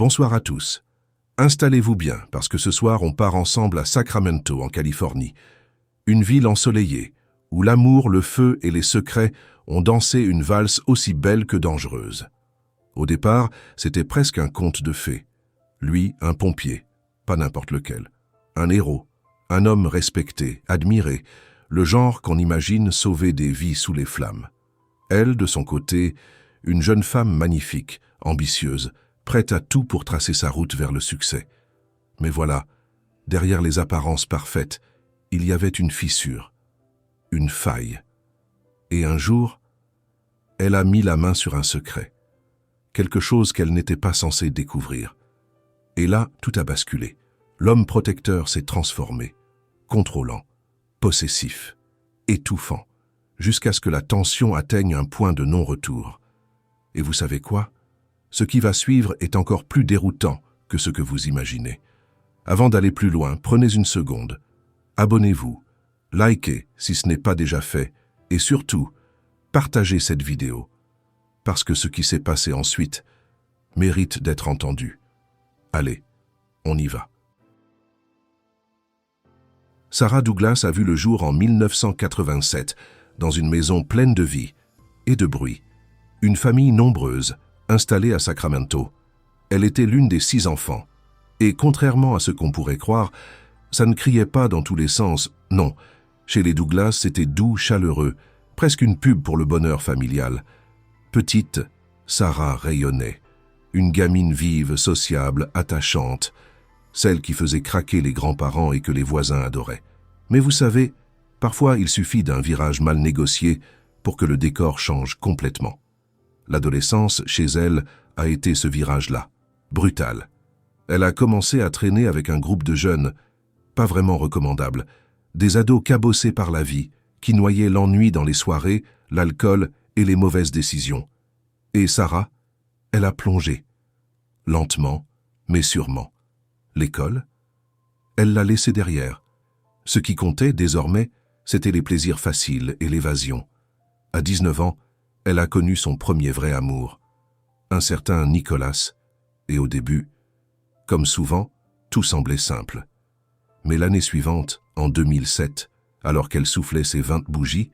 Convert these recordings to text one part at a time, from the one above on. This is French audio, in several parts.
Bonsoir à tous. Installez-vous bien, parce que ce soir on part ensemble à Sacramento, en Californie. Une ville ensoleillée, où l'amour, le feu et les secrets ont dansé une valse aussi belle que dangereuse. Au départ, c'était presque un conte de fées. Lui, un pompier, pas n'importe lequel. Un héros, un homme respecté, admiré, le genre qu'on imagine sauver des vies sous les flammes. Elle, de son côté, une jeune femme magnifique, ambitieuse, prête à tout pour tracer sa route vers le succès. Mais voilà, derrière les apparences parfaites, il y avait une fissure, une faille. Et un jour, elle a mis la main sur un secret, quelque chose qu'elle n'était pas censée découvrir. Et là, tout a basculé. L'homme protecteur s'est transformé, contrôlant, possessif, étouffant, jusqu'à ce que la tension atteigne un point de non-retour. Et vous savez quoi ? Ce qui va suivre est encore plus déroutant que ce que vous imaginez. Avant d'aller plus loin, prenez une seconde. Abonnez-vous, likez si ce n'est pas déjà fait, et surtout, partagez cette vidéo. Parce que ce qui s'est passé ensuite mérite d'être entendu. Allez, on y va. Sarah Douglas a vu le jour en 1987, dans une maison pleine de vie et de bruit. Une famille nombreuse, installée à Sacramento. Elle était l'une des 6 enfants. Et contrairement à ce qu'on pourrait croire, ça ne criait pas dans tous les sens, non. Chez les Douglas, c'était doux, chaleureux, presque une pub pour le bonheur familial. Petite, Sarah rayonnait. Une gamine vive, sociable, attachante. Celle qui faisait craquer les grands-parents et que les voisins adoraient. Mais vous savez, parfois il suffit d'un virage mal négocié pour que le décor change complètement. L'adolescence, chez elle, a été ce virage-là, brutal. Elle a commencé à traîner avec un groupe de jeunes, pas vraiment recommandables, des ados cabossés par la vie, qui noyaient l'ennui dans les soirées, l'alcool et les mauvaises décisions. Et Sarah, elle a plongé, lentement, mais sûrement. L'école, elle l'a laissée derrière. Ce qui comptait, désormais, c'était les plaisirs faciles et l'évasion. À 19 ans, elle a connu son premier vrai amour, un certain Nicolas, et au début, comme souvent, tout semblait simple. Mais l'année suivante, en 2007, alors qu'elle soufflait ses 20 bougies,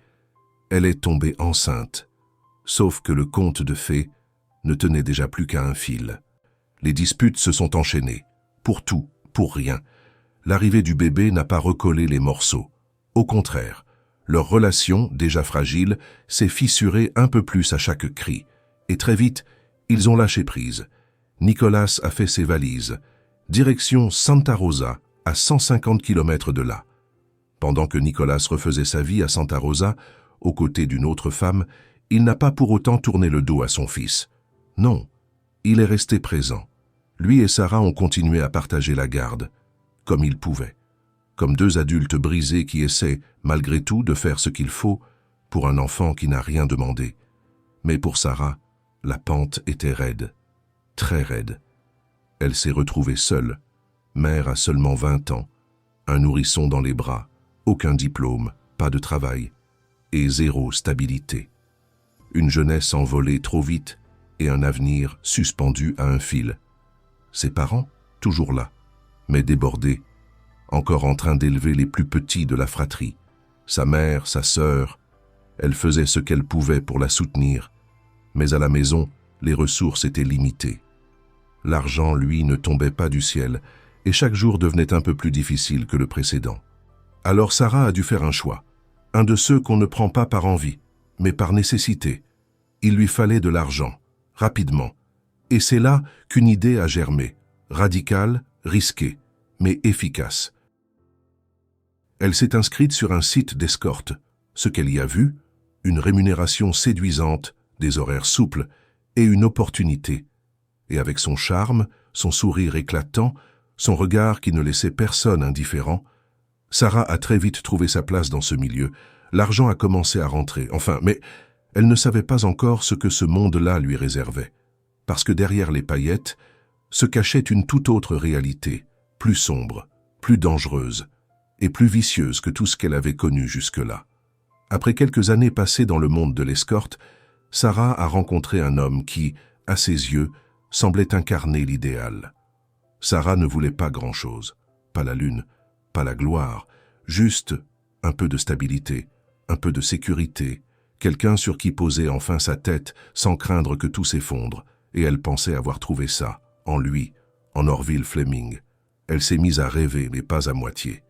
elle est tombée enceinte, sauf que le conte de fées ne tenait déjà plus qu'à un fil. Les disputes se sont enchaînées, pour tout, pour rien. L'arrivée du bébé n'a pas recollé les morceaux. Au contraire, leur relation, déjà fragile, s'est fissurée un peu plus à chaque cri. Et très vite, ils ont lâché prise. Nicolas a fait ses valises. Direction Santa Rosa, à 150 km de là. Pendant que Nicolas refaisait sa vie à Santa Rosa, aux côtés d'une autre femme, il n'a pas pour autant tourné le dos à son fils. Non, il est resté présent. Lui et Sarah ont continué à partager la garde, comme ils pouvaient. Comme 2 adultes brisés qui essaient, malgré tout, de faire ce qu'il faut pour un enfant qui n'a rien demandé. Mais pour Sarah, la pente était raide, très raide. Elle s'est retrouvée seule, mère à seulement 20 ans, un nourrisson dans les bras, aucun diplôme, pas de travail, et 0 stabilité. Une jeunesse envolée trop vite et un avenir suspendu à un fil. Ses parents, toujours là, mais débordés, encore en train d'élever les plus petits de la fratrie. Sa mère, sa sœur, elle faisait ce qu'elle pouvait pour la soutenir, mais à la maison, les ressources étaient limitées. L'argent, lui, ne tombait pas du ciel, et chaque jour devenait un peu plus difficile que le précédent. Alors Sarah a dû faire un choix, un de ceux qu'on ne prend pas par envie, mais par nécessité. Il lui fallait de l'argent, rapidement, et c'est là qu'une idée a germé, radicale, risquée, mais efficace. Elle s'est inscrite sur un site d'escorte. Ce qu'elle y a vu, une rémunération séduisante, des horaires souples et une opportunité. Et avec son charme, son sourire éclatant, son regard qui ne laissait personne indifférent, Sarah a très vite trouvé sa place dans ce milieu. L'argent a commencé à rentrer, mais elle ne savait pas encore ce que ce monde-là lui réservait. Parce que derrière les paillettes se cachait une toute autre réalité, plus sombre, plus dangereuse et plus vicieuse que tout ce qu'elle avait connu jusque-là. Après quelques années passées dans le monde de l'escorte, Sarah a rencontré un homme qui, à ses yeux, semblait incarner l'idéal. Sarah ne voulait pas grand-chose, pas la lune, pas la gloire, juste un peu de stabilité, un peu de sécurité, quelqu'un sur qui poser enfin sa tête sans craindre que tout s'effondre, et elle pensait avoir trouvé ça, en lui, en Orville Fleming. Elle s'est mise à rêver, mais pas à moitié.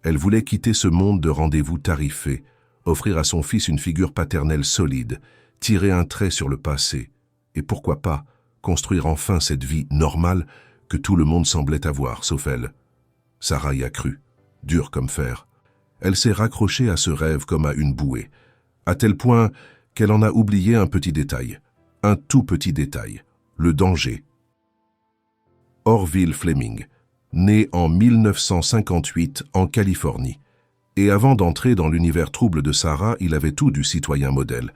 Elle voulait quitter ce monde de rendez-vous tarifés, offrir à son fils une figure paternelle solide, tirer un trait sur le passé, et pourquoi pas, construire enfin cette vie normale que tout le monde semblait avoir, sauf elle. Sarah y a cru, dure comme fer. Elle s'est raccrochée à ce rêve comme à une bouée, à tel point qu'elle en a oublié un petit détail, un tout petit détail, le danger. Orville Fleming, né en 1958 en Californie. Et avant d'entrer dans l'univers trouble de Sarah, il avait tout du citoyen modèle.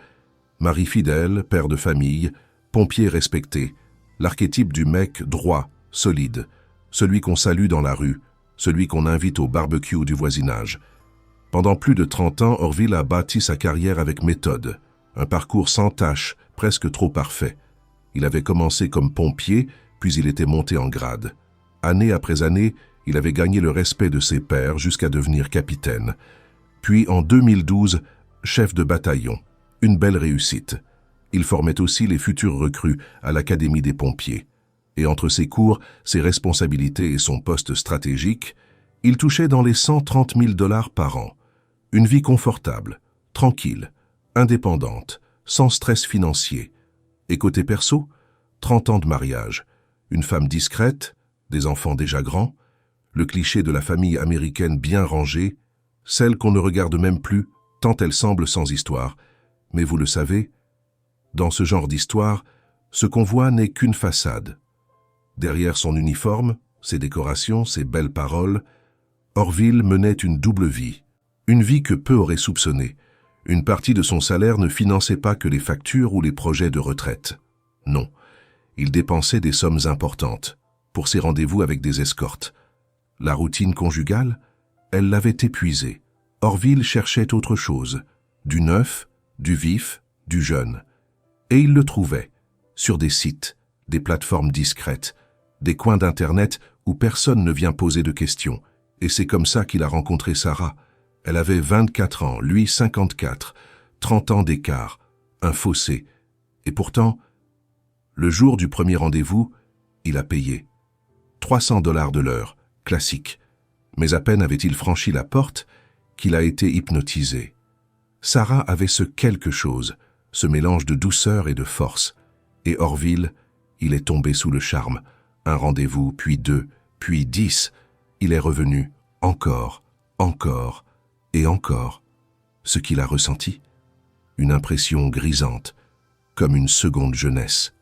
Mari fidèle, père de famille, pompier respecté, l'archétype du mec droit, solide, celui qu'on salue dans la rue, celui qu'on invite au barbecue du voisinage. Pendant plus de 30 ans, Orville a bâti sa carrière avec méthode, un parcours sans tache, presque trop parfait. Il avait commencé comme pompier, puis il était monté en grade. Année après année, il avait gagné le respect de ses pairs jusqu'à devenir capitaine. Puis en 2012, chef de bataillon. Une belle réussite. Il formait aussi les futurs recrues à l'Académie des pompiers. Et entre ses cours, ses responsabilités et son poste stratégique, il touchait dans les 130 000 $ par an. Une vie confortable, tranquille, indépendante, sans stress financier. Et côté perso, 30 ans de mariage, une femme discrète, des enfants déjà grands, le cliché de la famille américaine bien rangée, celle qu'on ne regarde même plus, tant elle semble sans histoire. Mais vous le savez, dans ce genre d'histoire, ce qu'on voit n'est qu'une façade. Derrière son uniforme, ses décorations, ses belles paroles, Orville menait une double vie, une vie que peu auraient soupçonnée. Une partie de son salaire ne finançait pas que les factures ou les projets de retraite. Non, il dépensait des sommes importantes pour ses rendez-vous avec des escortes. La routine conjugale, elle l'avait épuisé. Orville cherchait autre chose, du neuf, du vif, du jeune. Et il le trouvait, sur des sites, des plateformes discrètes, des coins d'Internet où personne ne vient poser de questions. Et c'est comme ça qu'il a rencontré Sarah. Elle avait 24 ans, lui 54, 30 ans d'écart, un fossé. Et pourtant, le jour du premier rendez-vous, il a payé. 300 $ de l'heure, classique. Mais à peine avait-il franchi la porte qu'il a été hypnotisé. Sarah avait ce quelque chose, ce mélange de douceur et de force. Et Orville, il est tombé sous le charme. Un rendez-vous, puis 2, puis 10. Il est revenu encore, encore et encore. Ce qu'il a ressenti, une impression grisante, comme une seconde jeunesse.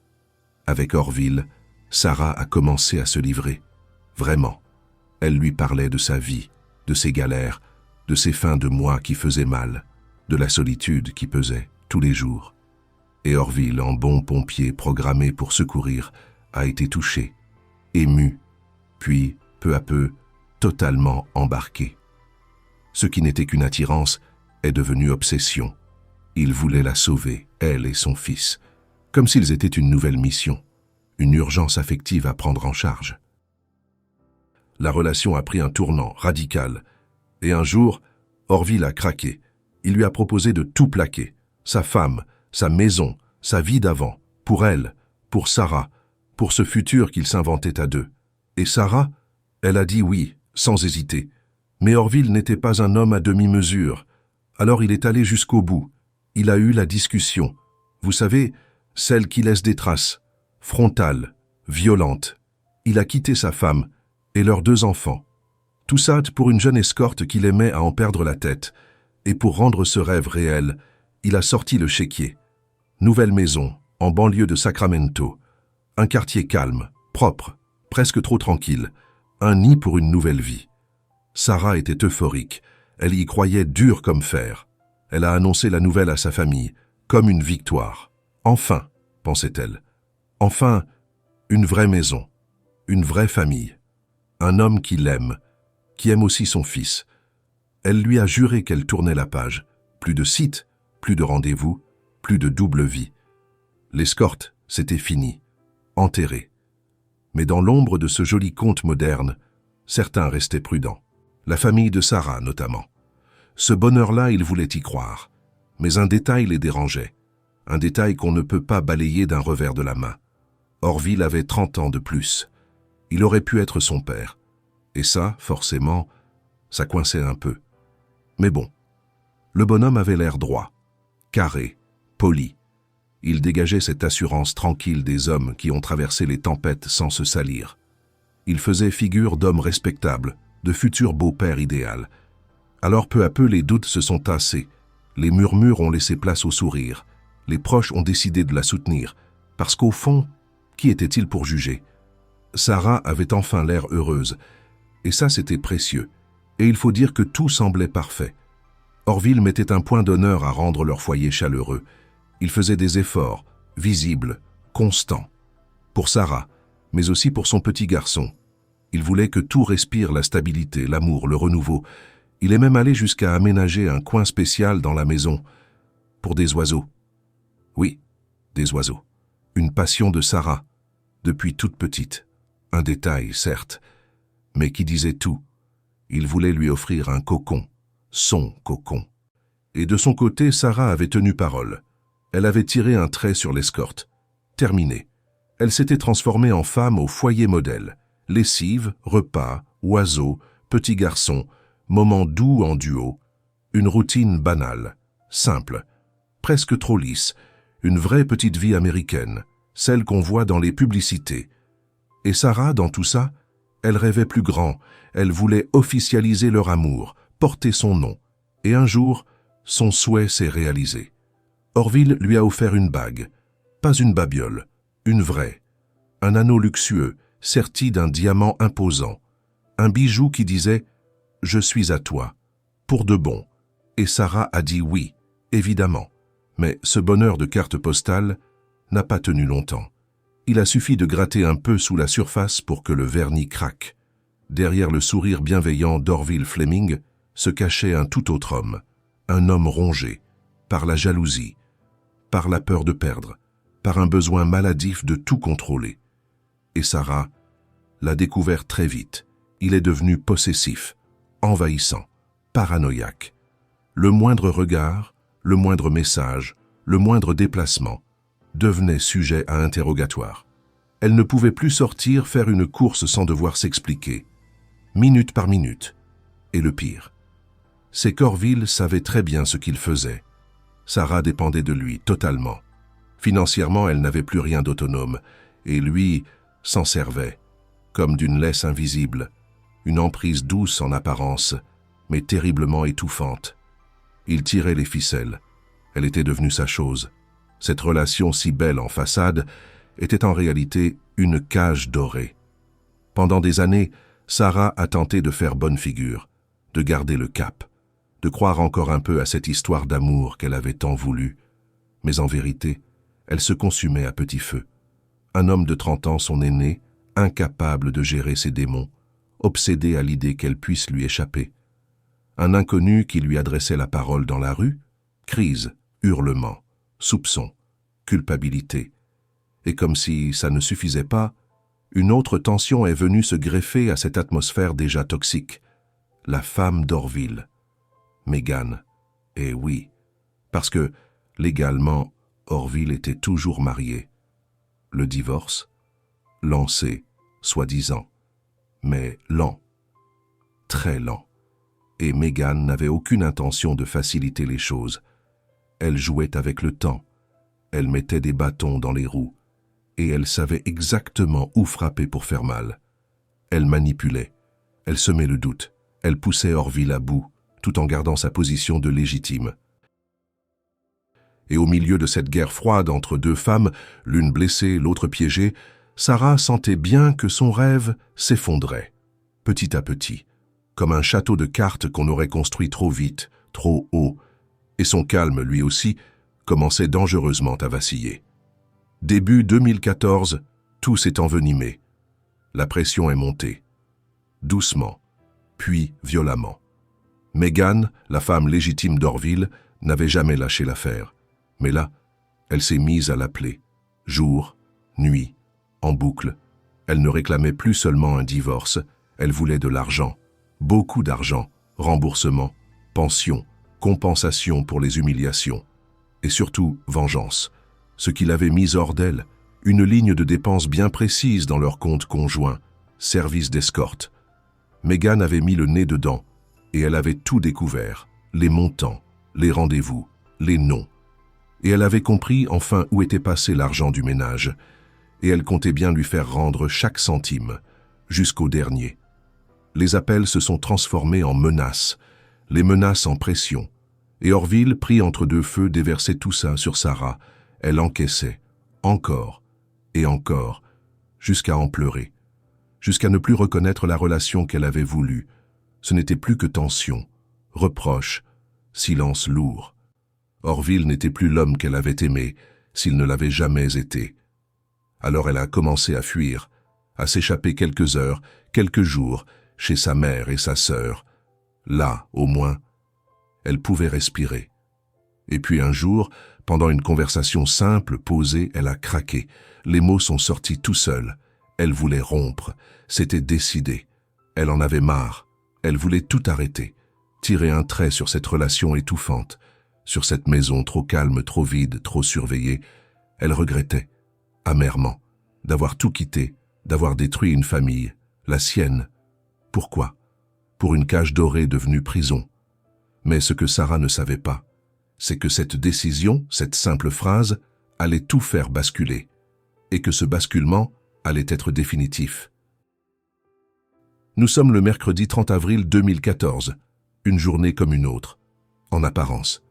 Avec Orville, Sarah a commencé à se livrer. Vraiment. Elle lui parlait de sa vie, de ses galères, de ses fins de mois qui faisaient mal, de la solitude qui pesait tous les jours. Et Orville, en bon pompier programmé pour secourir, a été touché, ému, puis, peu à peu, totalement embarqué. Ce qui n'était qu'une attirance est devenu obsession. Il voulait la sauver, elle et son fils, comme s'ils étaient une nouvelle mission, une urgence affective à prendre en charge. La relation a pris un tournant radical, et un jour, Orville a craqué. Il lui a proposé de tout plaquer, sa femme, sa maison, sa vie d'avant, pour elle, pour Sarah, pour ce futur qu'ils s'inventaient à deux. Et Sarah, elle a dit oui, sans hésiter. Mais Orville n'était pas un homme à demi-mesure. Alors il est allé jusqu'au bout. Il a eu la discussion. Vous savez, celle qui laisse des traces, frontale, violente. Il a quitté sa femme et leurs 2 enfants. Tout ça pour une jeune escorte qu'il aimait à en perdre la tête. Et pour rendre ce rêve réel, il a sorti le chéquier. Nouvelle maison, en banlieue de Sacramento. Un quartier calme, propre, presque trop tranquille. Un nid pour une nouvelle vie. Sarah était euphorique. Elle y croyait dur comme fer. Elle a annoncé la nouvelle à sa famille, comme une victoire. Enfin, pensait-elle. Enfin, une vraie maison, une vraie famille. Un homme qui l'aime, qui aime aussi son fils. Elle lui a juré qu'elle tournait la page. Plus de sites, plus de rendez-vous, plus de double vie. L'escorte, c'était fini, enterré. Mais dans l'ombre de ce joli conte moderne, certains restaient prudents. La famille de Sarah, notamment. Ce bonheur-là, ils voulaient y croire. Mais un détail les dérangeait. Un détail qu'on ne peut pas balayer d'un revers de la main. Orville avait 30 ans de plus. Il aurait pu être son père. Et ça, forcément, ça coinçait un peu. Mais bon, le bonhomme avait l'air droit, carré, poli. Il dégageait cette assurance tranquille des hommes qui ont traversé les tempêtes sans se salir. Il faisait figure d'homme respectable, de futur beau-père idéal. Alors peu à peu les doutes se sont tassés, les murmures ont laissé place au sourire, les proches ont décidé de la soutenir, parce qu'au fond, qui était-il pour juger? Sarah avait enfin l'air heureuse, et ça c'était précieux, et il faut dire que tout semblait parfait. Orville mettait un point d'honneur à rendre leur foyer chaleureux. Il faisait des efforts, visibles, constants, pour Sarah, mais aussi pour son petit garçon. Il voulait que tout respire la stabilité, l'amour, le renouveau. Il est même allé jusqu'à aménager un coin spécial dans la maison, pour des oiseaux. Oui, des oiseaux. Une passion de Sarah, depuis toute petite. Un détail, certes, mais qui disait tout. Il voulait lui offrir un cocon, son cocon. Et de son côté, Sarah avait tenu parole. Elle avait tiré un trait sur l'escorte. Terminé. Elle s'était transformée en femme au foyer modèle. Lessive, repas, oiseaux, petit garçon, moments doux en duo. Une routine banale, simple, presque trop lisse. Une vraie petite vie américaine, celle qu'on voit dans les publicités. Et Sarah, dans tout ça, elle rêvait plus grand. Elle voulait officialiser leur amour, porter son nom. Et un jour, son souhait s'est réalisé. Orville lui a offert une bague, pas une babiole, une vraie. Un anneau luxueux, serti d'un diamant imposant. Un bijou qui disait « Je suis à toi », pour de bon. Et Sarah a dit oui, évidemment. Mais ce bonheur de carte postale n'a pas tenu longtemps. Il a suffi de gratter un peu sous la surface pour que le vernis craque. Derrière le sourire bienveillant d'Orville Fleming se cachait un tout autre homme. Un homme rongé, par la jalousie, par la peur de perdre, par un besoin maladif de tout contrôler. Et Sarah l'a découvert très vite. Il est devenu possessif, envahissant, paranoïaque. Le moindre regard, le moindre message, le moindre déplacement devenait sujet à interrogatoire. Elle ne pouvait plus sortir faire une course sans devoir s'expliquer, minute par minute. Et le pire, c'est qu'Orville savait très bien ce qu'il faisait. Sarah dépendait de lui totalement. Financièrement, elle n'avait plus rien d'autonome, et lui s'en servait, comme d'une laisse invisible, une emprise douce en apparence, mais terriblement étouffante. Il tirait les ficelles. Elle était devenue sa chose. Cette relation si belle en façade était en réalité une cage dorée. Pendant des années, Sarah a tenté de faire bonne figure, de garder le cap, de croire encore un peu à cette histoire d'amour qu'elle avait tant voulu. Mais en vérité, elle se consumait à petit feu. Un homme de 30 ans, son aîné, incapable de gérer ses démons, obsédé à l'idée qu'elle puisse lui échapper. Un inconnu qui lui adressait la parole dans la rue, crise, hurlement, soupçon, culpabilité. Et comme si ça ne suffisait pas, une autre tension est venue se greffer à cette atmosphère déjà toxique. La femme d'Orville, Megan. Et oui, parce que, légalement, Orville était toujours marié. Le divorce, lancé, soi-disant, mais lent, très lent. Et Megan n'avait aucune intention de faciliter les choses. Elle jouait avec le temps, elle mettait des bâtons dans les roues, et elle savait exactement où frapper pour faire mal. Elle manipulait, elle semait le doute, elle poussait Orville à bout, tout en gardant sa position de légitime. Et au milieu de cette guerre froide entre deux femmes, l'une blessée, l'autre piégée, Sarah sentait bien que son rêve s'effondrait, petit à petit, comme un château de cartes qu'on aurait construit trop vite, trop haut, et son calme, lui aussi, commençait dangereusement à vaciller. Début 2014, tout s'est envenimé. La pression est montée, doucement, puis violemment. Megan, la femme légitime d'Orville, n'avait jamais lâché l'affaire. Mais là, elle s'est mise à l'appeler, jour, nuit, en boucle, Elle ne réclamait plus seulement un divorce, elle voulait de l'argent, beaucoup d'argent, remboursement, pension, compensation pour les humiliations, et surtout vengeance. Ce qui l'avait mise hors d'elle, une ligne de dépenses bien précise dans leur compte conjoint, service d'escorte. Megan avait mis le nez dedans, et elle avait tout découvert, les montants, les rendez-vous, les noms. Et elle avait compris enfin où était passé l'argent du ménage, et elle comptait bien lui faire rendre chaque centime, jusqu'au dernier. Les appels se sont transformés en menaces, les menaces en pression, et Orville, pris entre deux feux, déversait tout ça sur Sarah. Elle encaissait, encore et encore, jusqu'à en pleurer, jusqu'à ne plus reconnaître la relation qu'elle avait voulue. Ce n'était plus que tension, reproches, silence lourd. Orville n'était plus l'homme qu'elle avait aimé, s'il ne l'avait jamais été. Alors elle a commencé à fuir, à s'échapper quelques heures, quelques jours, chez sa mère et sa sœur. Là, au moins, elle pouvait respirer. Et puis un jour, pendant une conversation simple, posée, elle a craqué. Les mots sont sortis tout seuls. Elle voulait rompre. C'était décidé. Elle en avait marre. Elle voulait tout arrêter. Tirer un trait sur cette relation étouffante, sur cette maison trop calme, trop vide, trop surveillée. Elle regrettait, amèrement, d'avoir tout quitté, d'avoir détruit une famille, la sienne. Pourquoi? Pour une cage dorée devenue prison. Mais ce que Sarah ne savait pas, c'est que cette décision, cette simple phrase, allait tout faire basculer, et que ce basculement allait être définitif. Nous sommes le mercredi 30 avril 2014, une journée comme une autre, en apparence.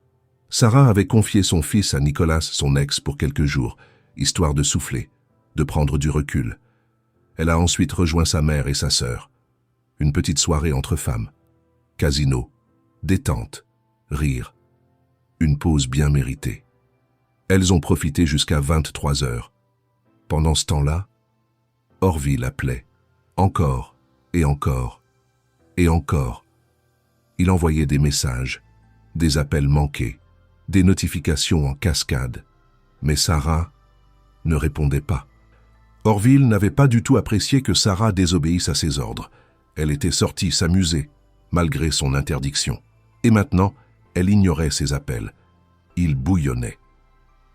Sarah avait confié son fils à Nicolas, son ex, pour quelques jours, histoire de souffler, de prendre du recul. Elle a ensuite rejoint sa mère et sa sœur. Une petite soirée entre femmes. Casino, détente, rire. Une pause bien méritée. Elles ont profité jusqu'à 23 heures. Pendant ce temps-là, Orville appelait. Encore, et encore, et encore. Il envoyait des messages, des appels manqués, des notifications en cascade. Mais Sarah ne répondait pas. Orville n'avait pas du tout apprécié que Sarah désobéisse à ses ordres. Elle était sortie s'amuser, malgré son interdiction. Et maintenant, elle ignorait ses appels. Il bouillonnait.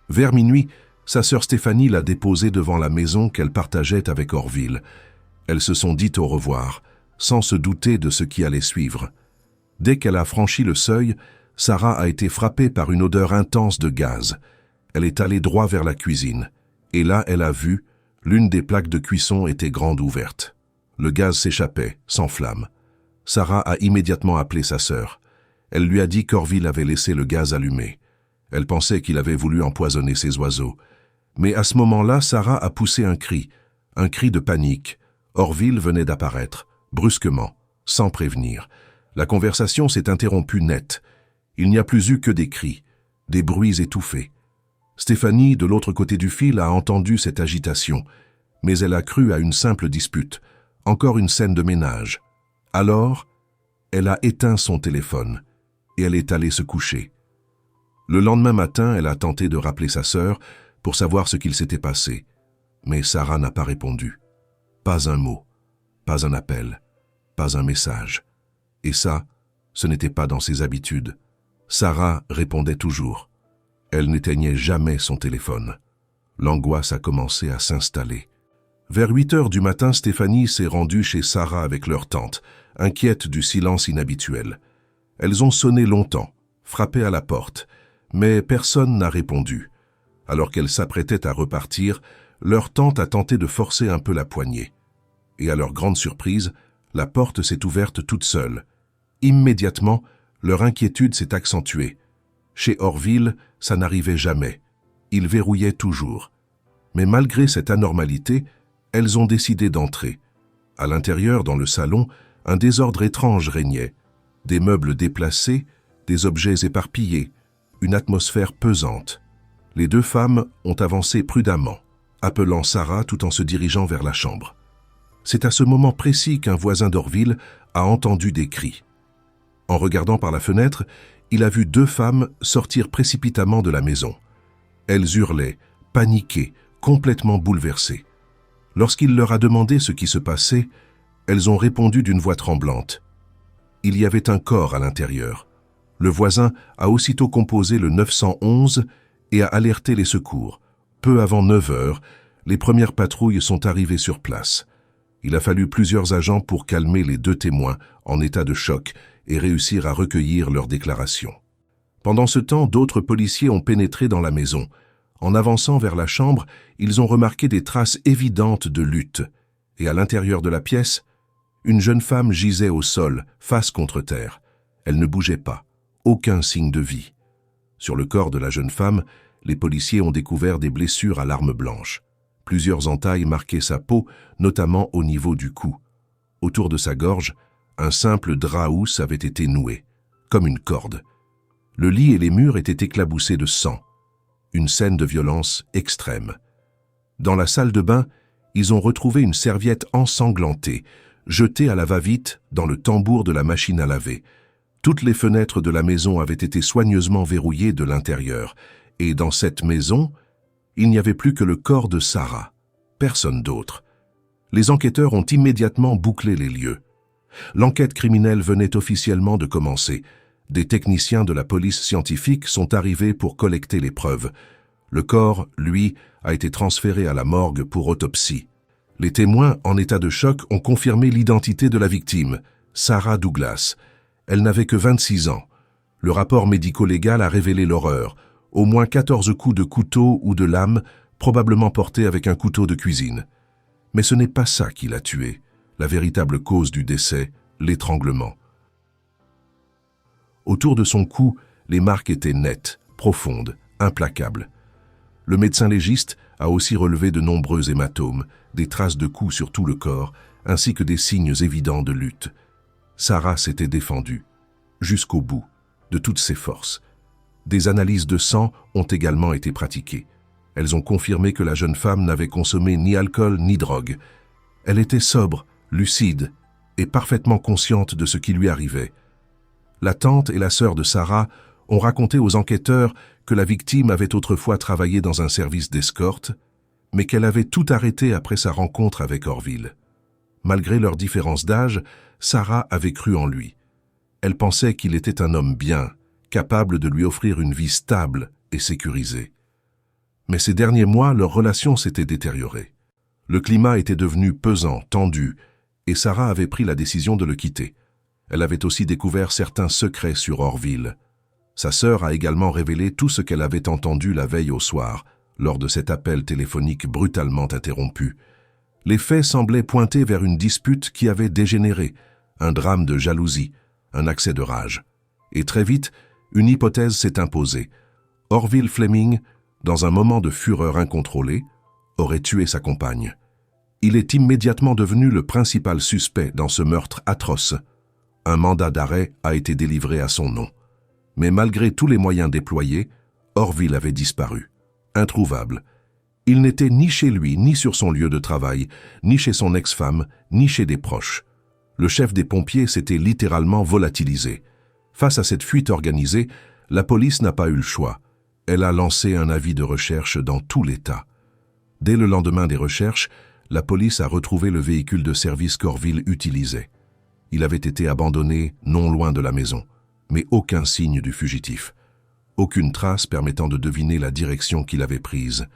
Vers minuit, sa sœur Stéphanie l'a déposée devant la maison qu'elle partageait avec Orville. Elles se sont dites au revoir, sans se douter de ce qui allait suivre. Dès qu'elle a franchi le seuil, Sarah a été frappée par une odeur intense de gaz. Elle est allée droit vers la cuisine. Et là, elle a vu, l'une des plaques de cuisson était grande ouverte. Le gaz s'échappait, sans flamme. Sarah a immédiatement appelé sa sœur. Elle lui a dit qu'Orville avait laissé le gaz allumé. Elle pensait qu'il avait voulu empoisonner ses oiseaux. Mais à ce moment-là, Sarah a poussé un cri de panique. Orville venait d'apparaître, brusquement, sans prévenir. La conversation s'est interrompue net. Il n'y a plus eu que des cris, des bruits étouffés. Stéphanie, de l'autre côté du fil, a entendu cette agitation, mais elle a cru à une simple dispute, encore une scène de ménage. Alors, elle a éteint son téléphone et elle est allée se coucher. Le lendemain matin, elle a tenté de rappeler sa sœur pour savoir ce qu'il s'était passé, mais Sarah n'a pas répondu. Pas un mot, pas un appel, pas un message. Et ça, ce n'était pas dans ses habitudes. Sarah répondait toujours. Elle n'éteignait jamais son téléphone. L'angoisse a commencé à s'installer. Vers 8 heures du matin, Stéphanie s'est rendue chez Sarah avec leur tante, inquiète du silence inhabituel. Elles ont sonné longtemps, frappé à la porte, mais personne n'a répondu. Alors qu'elles s'apprêtaient à repartir, leur tante a tenté de forcer un peu la poignée. Et à leur grande surprise, la porte s'est ouverte toute seule. Immédiatement, leur inquiétude s'est accentuée. Chez Orville, ça n'arrivait jamais. Il verrouillait toujours. Mais malgré cette anormalité, elles ont décidé d'entrer. À l'intérieur, dans le salon, un désordre étrange régnait. Des meubles déplacés, des objets éparpillés, une atmosphère pesante. Les deux femmes ont avancé prudemment, appelant Sarah tout en se dirigeant vers la chambre. C'est à ce moment précis qu'un voisin d'Orville a entendu des cris. En regardant par la fenêtre, il a vu deux femmes sortir précipitamment de la maison. Elles hurlaient, paniquées, complètement bouleversées. Lorsqu'il leur a demandé ce qui se passait, elles ont répondu d'une voix tremblante. Il y avait un corps à l'intérieur. Le voisin a aussitôt composé le 911 et a alerté les secours. Peu avant 9 heures, les premières patrouilles sont arrivées sur place. Il a fallu plusieurs agents pour calmer les 2 témoins en état de choc et réussir à recueillir leurs déclarations. Pendant ce temps, d'autres policiers ont pénétré dans la maison. En avançant vers la chambre, ils ont remarqué des traces évidentes de lutte. Et à l'intérieur de la pièce, une jeune femme gisait au sol, face contre terre. Elle ne bougeait pas, aucun signe de vie. Sur le corps de la jeune femme, les policiers ont découvert des blessures à l'arme blanche. Plusieurs entailles marquaient sa peau, notamment au niveau du cou. Autour de sa gorge, un simple drap housse avait été noué, comme une corde. Le lit et les murs étaient éclaboussés de sang. Une scène de violence extrême. Dans la salle de bain, ils ont retrouvé une serviette ensanglantée, jetée à la va-vite dans le tambour de la machine à laver. Toutes les fenêtres de la maison avaient été soigneusement verrouillées de l'intérieur, et dans cette maison, il n'y avait plus que le corps de Sarah, personne d'autre. Les enquêteurs ont immédiatement bouclé les lieux. L'enquête criminelle venait officiellement de commencer. Des techniciens de la police scientifique sont arrivés pour collecter les preuves. Le corps, lui, a été transféré à la morgue pour autopsie. Les témoins, en état de choc, ont confirmé l'identité de la victime, Sarah Douglas. Elle n'avait que 26 ans. Le rapport médico-légal a révélé l'horreur. Au moins 14 coups de couteau ou de lame, probablement portés avec un couteau de cuisine. Mais ce n'est pas ça qui l'a tuée. La véritable cause du décès, l'étranglement. Autour de son cou, les marques étaient nettes, profondes, implacables. Le médecin légiste a aussi relevé de nombreux hématomes, des traces de coups sur tout le corps, ainsi que des signes évidents de lutte. Sarah s'était défendue, jusqu'au bout, de toutes ses forces. Des analyses de sang ont également été pratiquées. Elles ont confirmé que la jeune femme n'avait consommé ni alcool ni drogue. Elle était sobre, lucide et parfaitement consciente de ce qui lui arrivait. La tante et la sœur de Sarah ont raconté aux enquêteurs que la victime avait autrefois travaillé dans un service d'escorte, mais qu'elle avait tout arrêté après sa rencontre avec Orville. Malgré leur différence d'âge, Sarah avait cru en lui. Elle pensait qu'il était un homme bien, capable de lui offrir une vie stable et sécurisée. Mais ces derniers mois, leur relation s'était détériorée. Le climat était devenu pesant, tendu, et Sarah avait pris la décision de le quitter. Elle avait aussi découvert certains secrets sur Orville. Sa sœur a également révélé tout ce qu'elle avait entendu la veille au soir, lors de cet appel téléphonique brutalement interrompu. Les faits semblaient pointer vers une dispute qui avait dégénéré, un drame de jalousie, un accès de rage. Et très vite, une hypothèse s'est imposée. Orville Fleming, dans un moment de fureur incontrôlée, aurait tué sa compagne. Il est immédiatement devenu le principal suspect dans ce meurtre atroce. Un mandat d'arrêt a été délivré à son nom. Mais malgré tous les moyens déployés, Orville avait disparu, introuvable. Il n'était ni chez lui, ni sur son lieu de travail, ni chez son ex-femme, ni chez des proches. Le chef des pompiers s'était littéralement volatilisé. Face à cette fuite organisée, la police n'a pas eu le choix. Elle a lancé un avis de recherche dans tout l'État. Dès le lendemain des recherches, la police a retrouvé le véhicule de service qu'Orville utilisait. Il avait été abandonné non loin de la maison, mais aucun signe du fugitif. Aucune trace permettant de deviner la direction qu'il avait prise.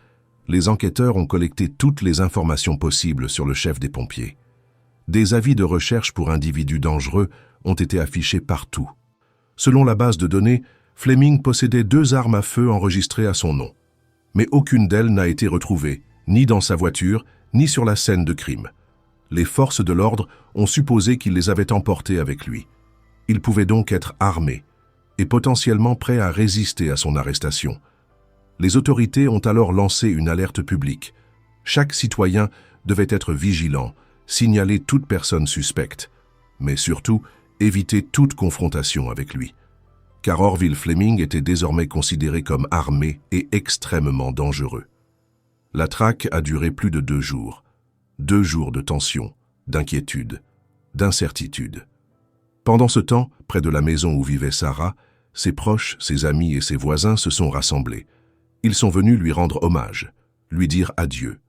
Les enquêteurs ont collecté toutes les informations possibles sur le chef des pompiers. Des avis de recherche pour individus dangereux ont été affichés partout. Selon la base de données, Fleming possédait 2 armes à feu enregistrées à son nom. Mais aucune d'elles n'a été retrouvée, ni dans sa voiture, ni sur la scène de crime. Les forces de l'ordre ont supposé qu'il les avait emportées avec lui. Il pouvait donc être armé et potentiellement prêt à résister à son arrestation. Les autorités ont alors lancé une alerte publique. Chaque citoyen devait être vigilant, signaler toute personne suspecte, mais surtout éviter toute confrontation avec lui. Car Orville Fleming était désormais considéré comme armé et extrêmement dangereux. La traque a duré plus de 2 jours. 2 jours de tension, d'inquiétude, d'incertitude. Pendant ce temps, près de la maison où vivait Sarah, ses proches, ses amis et ses voisins se sont rassemblés. Ils sont venus lui rendre hommage, lui dire adieu.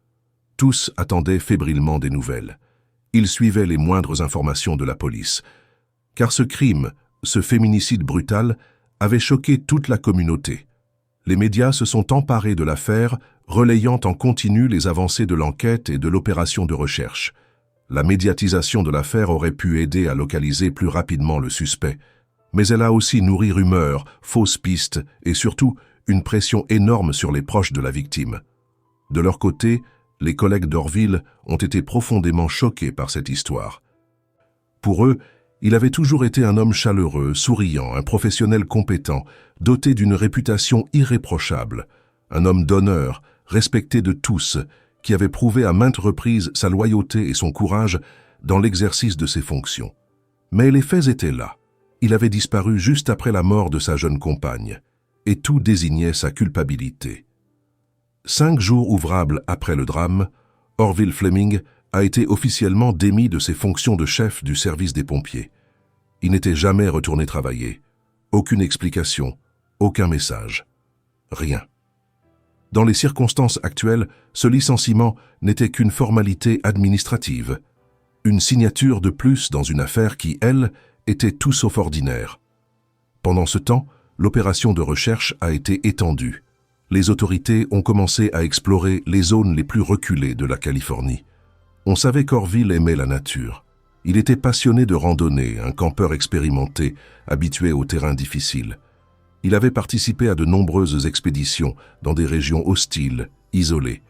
Tous attendaient fébrilement des nouvelles. Ils suivaient les moindres informations de la police. Car ce crime, ce féminicide brutal, avait choqué toute la communauté. Les médias se sont emparés de l'affaire, relayant en continu les avancées de l'enquête et de l'opération de recherche. La médiatisation de l'affaire aurait pu aider à localiser plus rapidement le suspect. Mais elle a aussi nourri rumeurs, fausses pistes et surtout une pression énorme sur les proches de la victime. De leur côté, les collègues d'Orville ont été profondément choqués par cette histoire. Pour eux, il avait toujours été un homme chaleureux, souriant, un professionnel compétent, doté d'une réputation irréprochable, un homme d'honneur, respecté de tous, qui avait prouvé à maintes reprises sa loyauté et son courage dans l'exercice de ses fonctions. Mais les faits étaient là. Il avait disparu juste après la mort de sa jeune compagne, et tout désignait sa culpabilité. 5 jours ouvrables après le drame, Orville Fleming a été officiellement démis de ses fonctions de chef du service des pompiers. Il n'était jamais retourné travailler. Aucune explication, aucun message. Rien. Dans les circonstances actuelles, ce licenciement n'était qu'une formalité administrative. Une signature de plus dans une affaire qui, elle, était tout sauf ordinaire. Pendant ce temps, l'opération de recherche a été étendue. Les autorités ont commencé à explorer les zones les plus reculées de la Californie. On savait qu'Orville aimait la nature. Il était passionné de randonnée, un campeur expérimenté, habitué aux terrains difficiles. Il avait participé à de nombreuses expéditions dans des régions hostiles, isolées.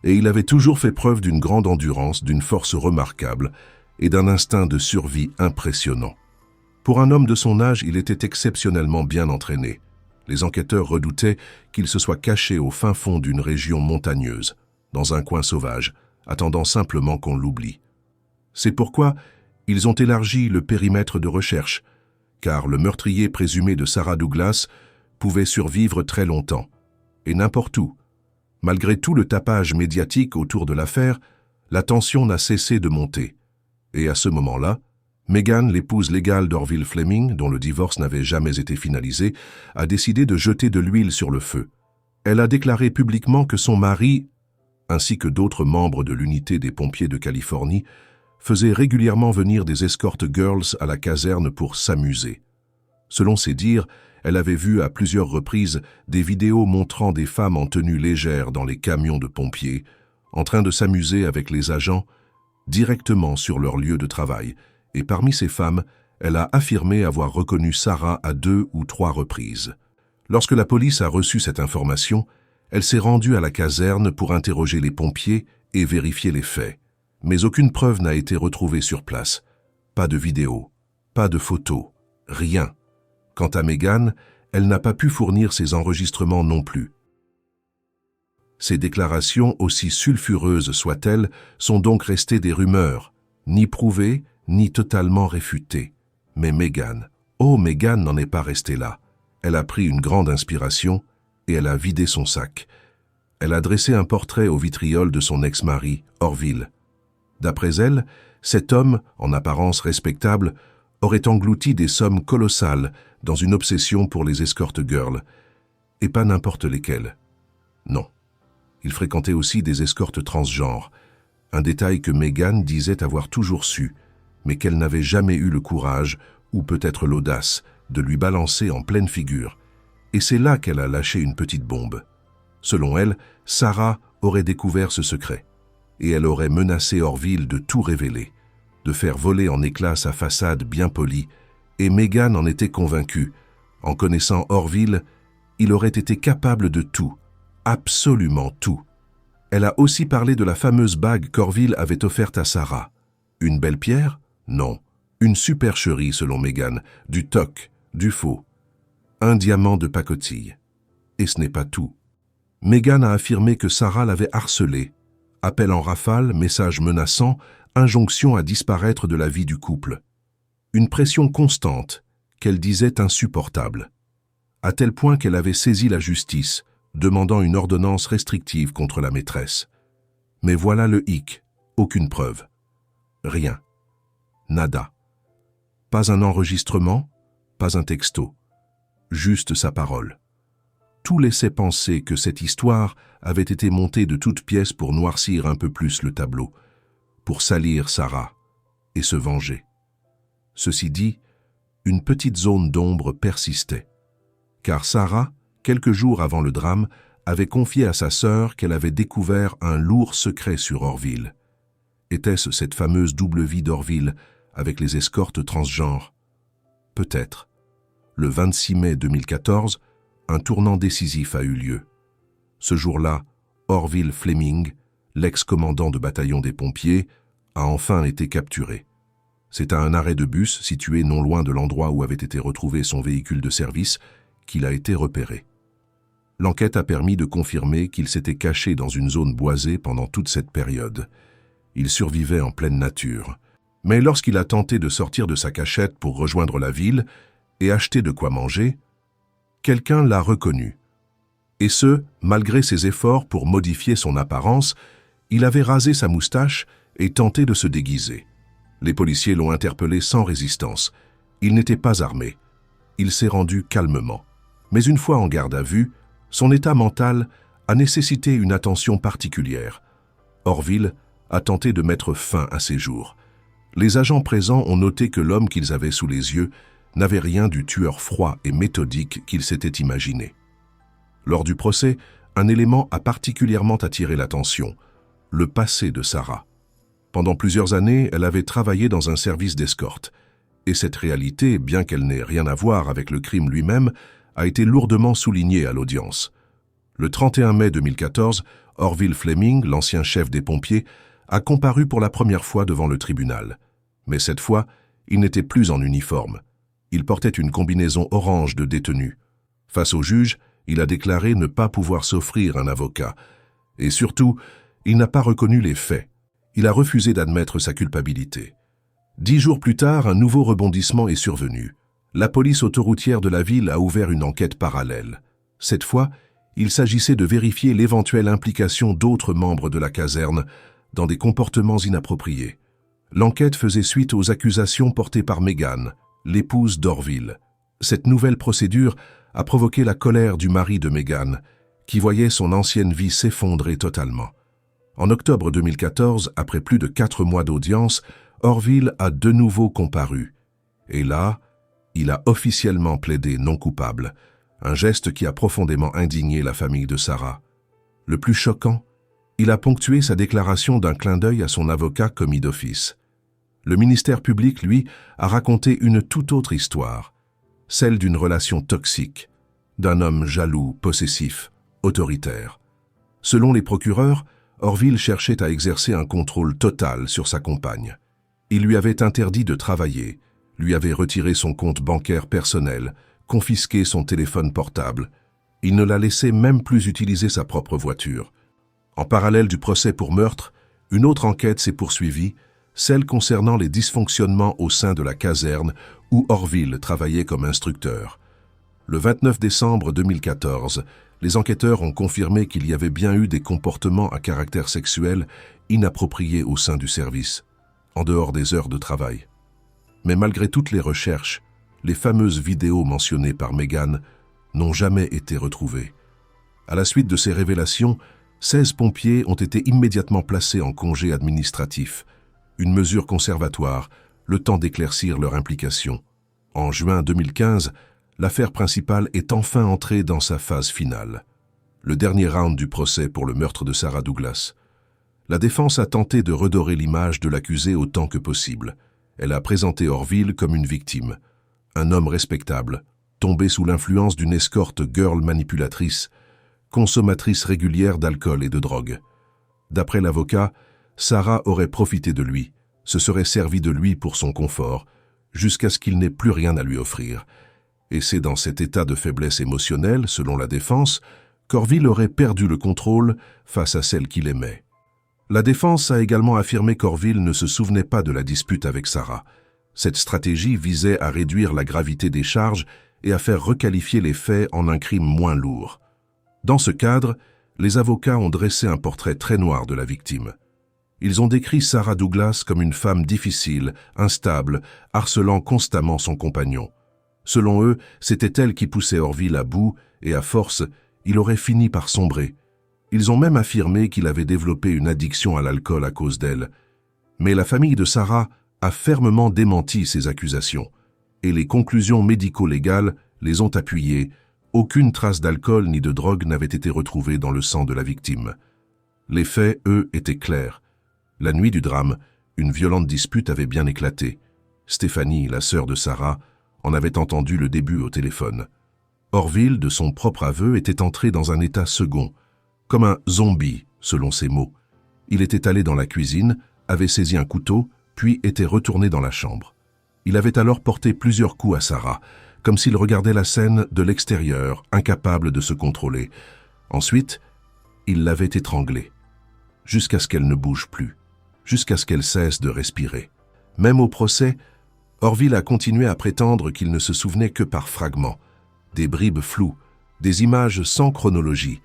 Et il avait toujours fait preuve d'une grande endurance, d'une force remarquable et d'un instinct de survie impressionnant. Pour un homme de son âge, il était exceptionnellement bien entraîné. Les enquêteurs redoutaient qu'il se soit caché au fin fond d'une région montagneuse, dans un coin sauvage, attendant simplement qu'on l'oublie. C'est pourquoi ils ont élargi le périmètre de recherche, car le meurtrier présumé de Sarah Douglas pouvait survivre très longtemps, et n'importe où. Malgré tout le tapage médiatique autour de l'affaire, la tension n'a cessé de monter. Et à ce moment-là, Megan, l'épouse légale d'Orville Fleming, dont le divorce n'avait jamais été finalisé, a décidé de jeter de l'huile sur le feu. Elle a déclaré publiquement que son mari, ainsi que d'autres membres de l'unité des pompiers de Californie, faisaient régulièrement venir des escort girls à la caserne pour s'amuser. Selon ses dires, elle avait vu à plusieurs reprises des vidéos montrant des femmes en tenue légère dans les camions de pompiers, en train de s'amuser avec les agents directement sur leur lieu de travail, et parmi ces femmes, elle a affirmé avoir reconnu Sarah à 2 ou 3 reprises. Lorsque la police a reçu cette information, elle s'est rendue à la caserne pour interroger les pompiers et vérifier les faits. Mais aucune preuve n'a été retrouvée sur place. Pas de vidéo, pas de photos, rien. Quant à Megan, elle n'a pas pu fournir ses enregistrements non plus. Ces déclarations, aussi sulfureuses soient-elles, sont donc restées des rumeurs, ni prouvées, ni totalement réfutées. Mais Megan, Megan n'en est pas restée là. Elle a pris une grande inspiration et elle a vidé son sac. Elle a dressé un portrait au vitriol de son ex-mari, Orville. D'après elle, cet homme, en apparence respectable, aurait englouti des sommes colossales dans une obsession pour les escort girls, et pas n'importe lesquelles. Non. Il fréquentait aussi des escortes transgenres, un détail que Megan disait avoir toujours su, mais qu'elle n'avait jamais eu le courage, ou peut-être l'audace, de lui balancer en pleine figure. Et c'est là qu'elle a lâché une petite bombe. Selon elle, Sarah aurait découvert ce secret, et elle aurait menacé Orville de tout révéler, de faire voler en éclats sa façade bien polie, et Megan en était convaincue. En connaissant Orville, il aurait été capable de tout, absolument tout. Elle a aussi parlé de la fameuse bague qu'Orville avait offerte à Sarah. Une belle pierre? Non. Une supercherie selon Megan, du toc, du faux. Un diamant de pacotille. Et ce n'est pas tout. Megan a affirmé que Sarah l'avait harcelée. Appel en rafale, messages menaçants, injonction à disparaître de la vie du couple. Une pression constante, qu'elle disait insupportable. À tel point qu'elle avait saisi la justice, demandant une ordonnance restrictive contre la maîtresse. Mais voilà le hic, aucune preuve. Rien. Nada. Pas un enregistrement, pas un texto. Juste sa parole. Tout laissait penser que cette histoire avait été montée de toutes pièces pour noircir un peu plus le tableau, pour salir Sarah et se venger. Ceci dit, une petite zone d'ombre persistait, car Sarah, quelques jours avant le drame, avait confié à sa sœur qu'elle avait découvert un lourd secret sur Orville. Était-ce cette fameuse double vie d'Orville avec les escortes transgenres? Peut-être. Le 26 mai 2014, un tournant décisif a eu lieu. Ce jour-là, Orville Fleming, l'ex-commandant de bataillon des pompiers, a enfin été capturé. C'est à un arrêt de bus situé non loin de l'endroit où avait été retrouvé son véhicule de service qu'il a été repéré. L'enquête a permis de confirmer qu'il s'était caché dans une zone boisée pendant toute cette période. Il survivait en pleine nature. Mais lorsqu'il a tenté de sortir de sa cachette pour rejoindre la ville et acheter de quoi manger, quelqu'un l'a reconnu. Et ce, malgré ses efforts pour modifier son apparence, il avait rasé sa moustache et tenté de se déguiser. Les policiers l'ont interpellé sans résistance. Il n'était pas armé. Il s'est rendu calmement. Mais une fois en garde à vue, son état mental a nécessité une attention particulière. Orville a tenté de mettre fin à ses jours. Les agents présents ont noté que l'homme qu'ils avaient sous les yeux n'avait rien du tueur froid et méthodique qu'ils s'étaient imaginé. Lors du procès, un élément a particulièrement attiré l'attention, le passé de Sarah. Pendant plusieurs années, elle avait travaillé dans un service d'escorte, et cette réalité, bien qu'elle n'ait rien à voir avec le crime lui-même, a été lourdement soulignée à l'audience. Le 31 mai 2014, Orville Fleming, l'ancien chef des pompiers, a comparu pour la première fois devant le tribunal. Mais cette fois, il n'était plus en uniforme. Il portait une combinaison orange de détenu. Face au juge, il a déclaré ne pas pouvoir s'offrir un avocat. Et surtout, il n'a pas reconnu les faits. Il a refusé d'admettre sa culpabilité. 10 jours plus tard, un nouveau rebondissement est survenu. La police autoroutière de la ville a ouvert une enquête parallèle. Cette fois, il s'agissait de vérifier l'éventuelle implication d'autres membres de la caserne dans des comportements inappropriés. L'enquête faisait suite aux accusations portées par Megan, l'épouse d'Orville. Cette nouvelle procédure a provoqué la colère du mari de Megan, qui voyait son ancienne vie s'effondrer totalement. En octobre 2014, après plus de 4 mois d'audience, Orville a de nouveau comparu. Et là, il a officiellement plaidé non coupable, un geste qui a profondément indigné la famille de Sarah. Le plus choquant, il a ponctué sa déclaration d'un clin d'œil à son avocat commis d'office. Le ministère public, lui, a raconté une toute autre histoire, celle d'une relation toxique, d'un homme jaloux, possessif, autoritaire. Selon les procureurs, Orville cherchait à exercer un contrôle total sur sa compagne. Il lui avait interdit de travailler, lui avait retiré son compte bancaire personnel, confisqué son téléphone portable. Il ne la laissait même plus utiliser sa propre voiture. En parallèle du procès pour meurtre, une autre enquête s'est poursuivie, celle concernant les dysfonctionnements au sein de la caserne où Orville travaillait comme instructeur. Le 29 décembre 2014, les enquêteurs ont confirmé qu'il y avait bien eu des comportements à caractère sexuel inappropriés au sein du service, en dehors des heures de travail. Mais malgré toutes les recherches, les fameuses vidéos mentionnées par Megan n'ont jamais été retrouvées. À la suite de ces révélations, 16 pompiers ont été immédiatement placés en congé administratif, une mesure conservatoire, le temps d'éclaircir leur implication. En juin 2015, l'affaire principale est enfin entrée dans sa phase finale. Le dernier round du procès pour le meurtre de Sarah Douglas. La défense a tenté de redorer l'image de l'accusé autant que possible. Elle a présenté Orville comme une victime, un homme respectable, tombé sous l'influence d'une escorte girl manipulatrice, consommatrice régulière d'alcool et de drogue. D'après l'avocat, Sarah aurait profité de lui, se serait servi de lui pour son confort, jusqu'à ce qu'il n'ait plus rien à lui offrir. Et c'est dans cet état de faiblesse émotionnelle, selon la défense, qu'Orville aurait perdu le contrôle face à celle qu'il aimait. La défense a également affirmé qu'Orville ne se souvenait pas de la dispute avec Sarah. Cette stratégie visait à réduire la gravité des charges et à faire requalifier les faits en un crime moins lourd. Dans ce cadre, les avocats ont dressé un portrait très noir de la victime. Ils ont décrit Sarah Douglas comme une femme difficile, instable, harcelant constamment son compagnon. Selon eux, c'était elle qui poussait Orville à bout et à force, Il aurait fini par sombrer. Ils ont même affirmé qu'il avait développé une addiction à l'alcool à cause d'elle. Mais la famille de Sarah a fermement démenti ces accusations, et les conclusions médico-légales les ont appuyées. Aucune trace d'alcool ni de drogue n'avait été retrouvée dans le sang de la victime. Les faits, eux, étaient clairs. La nuit du drame, une violente dispute avait bien éclaté. Stéphanie, la sœur de Sarah, en avait entendu le début au téléphone. Orville, de son propre aveu, était entré dans un état second, comme un zombie, selon ses mots. Il était allé dans la cuisine, avait saisi un couteau, puis était retourné dans la chambre. Il avait alors porté plusieurs coups à Sarah, comme s'il regardait la scène de l'extérieur, incapable de se contrôler. Ensuite, il l'avait étranglée, jusqu'à ce qu'elle ne bouge plus, jusqu'à ce qu'elle cesse de respirer. Même au procès, Orville a continué à prétendre qu'il ne se souvenait que par fragments, des bribes floues, des images sans chronologie.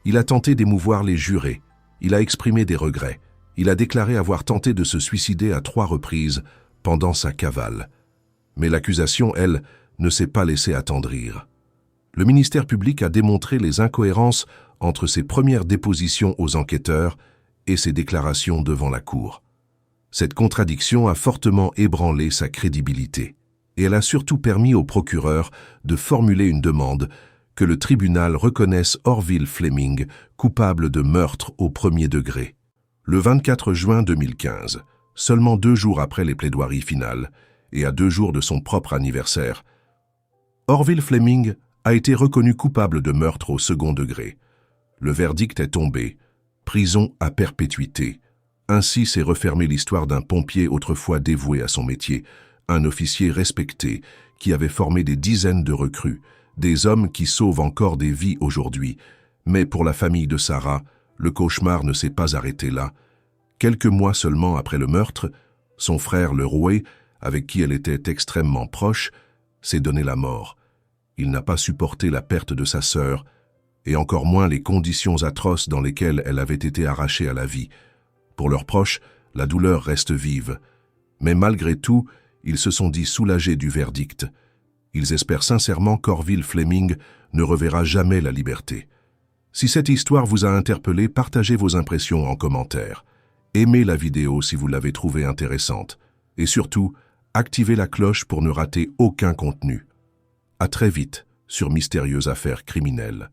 Il a tenté d'émouvoir les jurés, il a exprimé des regrets, il a déclaré avoir tenté de se suicider à 3 reprises pendant sa cavale. Mais l'accusation, elle, ne s'est pas laissée attendrir. Le ministère public a démontré les incohérences entre ses premières dépositions aux enquêteurs et ses déclarations devant la cour. Cette contradiction a fortement ébranlé sa crédibilité, et elle a surtout permis au procureur de formuler une demande que le tribunal reconnaisse Orville Fleming coupable de meurtre au premier degré. Le 24 juin 2015, seulement 2 jours après les plaidoiries finales, et à 2 jours de son propre anniversaire, Orville Fleming a été reconnu coupable de meurtre au second degré. Le verdict est tombé, prison à perpétuité. Ainsi s'est refermée l'histoire d'un pompier autrefois dévoué à son métier, un officier respecté qui avait formé des dizaines de recrues, des hommes qui sauvent encore des vies aujourd'hui. Mais pour la famille de Sarah, le cauchemar ne s'est pas arrêté là. Quelques mois seulement après le meurtre, son frère le Rouet, avec qui elle était extrêmement proche, s'est donné la mort. Il n'a pas supporté la perte de sa sœur, et encore moins les conditions atroces dans lesquelles elle avait été arrachée à la vie. Pour leurs proches, la douleur reste vive. Mais malgré tout, ils se sont dit soulagés du verdict. Ils espèrent sincèrement qu'Orville Fleming ne reverra jamais la liberté. Si cette histoire vous a interpellé, partagez vos impressions en commentaire. Aimez la vidéo si vous l'avez trouvée intéressante. Et surtout, activez la cloche pour ne rater aucun contenu. À très vite sur Mystérieuse Affaire Criminelle.